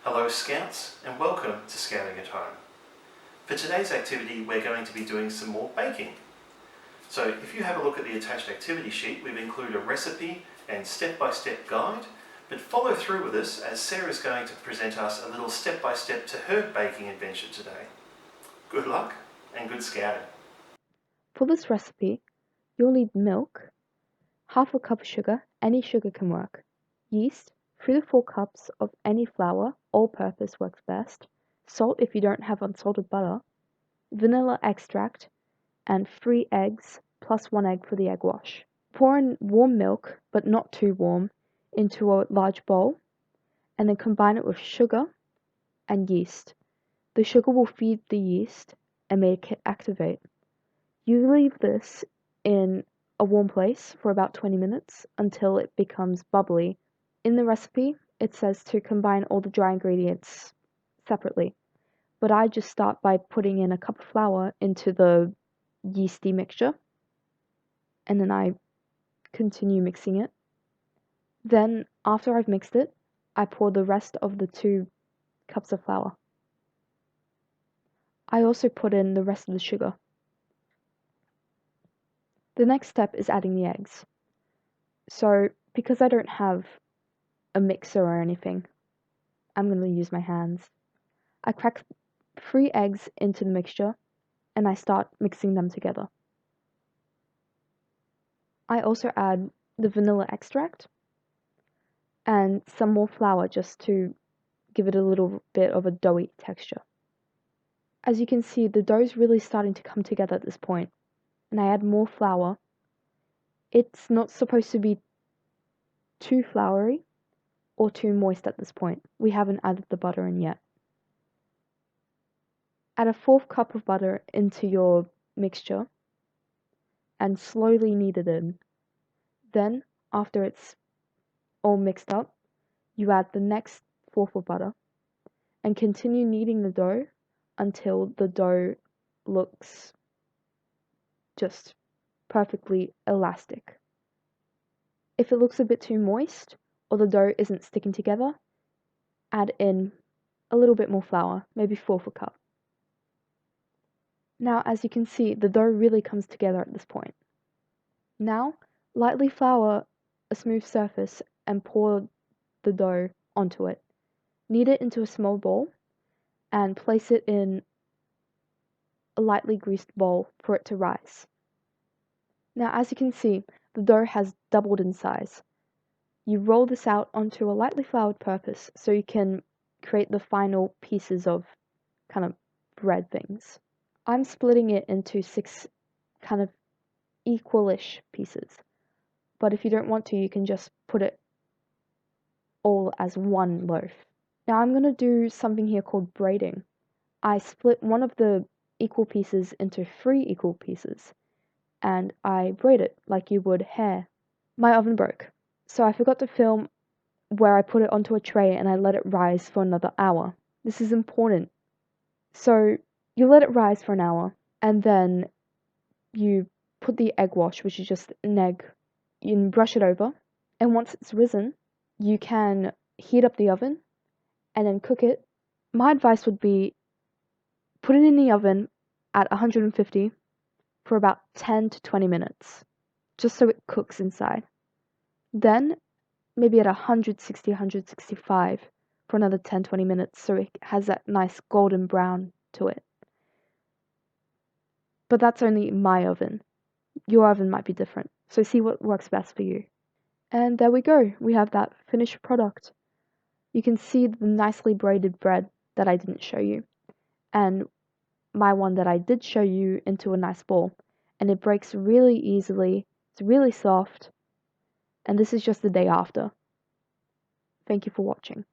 Hello Scouts and welcome to Scouting at Home. For today's activity we're going to be doing some more baking. So if you have a look at the attached activity sheet, we've included a recipe and step-by-step guide, but follow through with us as Sarah's going to present us a little step-by-step to her baking adventure today. Good luck and good scouting. For this recipe, you'll need milk, half a cup of sugar, any sugar can work, yeast, 3 to 4 cups of any flour, all-purpose works best, salt if you don't have unsalted butter, vanilla extract, and 3 eggs plus 1 egg for the egg wash. Pour in warm milk, but not too warm, into a large bowl, and then combine it with sugar and yeast. The sugar will feed the yeast and make it activate. You leave this in a warm place for about 20 minutes until it becomes bubbly. In the recipe, it says to combine all the dry ingredients separately, but I just start by putting in a cup of flour into the yeasty mixture, and then I continue mixing it. Then, after I've mixed it, I pour the rest of the 2 cups of flour. I also put in the rest of the sugar. The next step is adding the eggs. So, because I don't have a mixer or anything, I'm going to use my hands. I crack 3 eggs into the mixture and I start mixing them together. I also add the vanilla extract and some more flour just to give it a little bit of a doughy texture. As you can see, the dough is really starting to come together at this point, and I add more flour. It's not supposed to be too floury or too moist at this point. We haven't added the butter in yet. Add a 4th cup of butter into your mixture and slowly knead it in. Then, after it's all mixed up, you add the next 4th of butter and continue kneading the dough until the dough looks just perfectly elastic. If it looks a bit too moist or the dough isn't sticking together, add in a little bit more flour, maybe 1/4 cup. Now, as you can see, the dough really comes together at this point. Now, lightly flour a smooth surface and pour the dough onto it. Knead it into a small ball and place it in a lightly greased bowl for it to rise. Now, as you can see, the dough has doubled in size. You roll this out onto a lightly floured surface so you can create the final pieces of kind of bread things. I'm splitting it into 6 kind of equalish pieces, but if you don't want to, you can just put it all as one loaf. Now I'm going to do something here called braiding. I split one of the equal pieces into 3 equal pieces, and I braid it like you would hair. My oven broke, so I forgot to film where I put it onto a tray and I let it rise for another hour. This is important. So you let it rise for an hour, and then you put the egg wash, which is just an egg, you brush it over, and once it's risen, you can heat up the oven and then cook it. My advice would be put it in the oven at 150 for about 10 to 20 minutes, just so it cooks inside. Then maybe at 160, 165 for another 10-20 minutes so it has that nice golden brown to it. But that's only my oven. Your oven might be different, so see what works best for you. And there we go, we have that finished product. You can see the nicely braided bread that I didn't show you, and my one that I did show you into a nice ball, and it breaks really easily, it's really soft, and this is just the day after. Thank you for watching.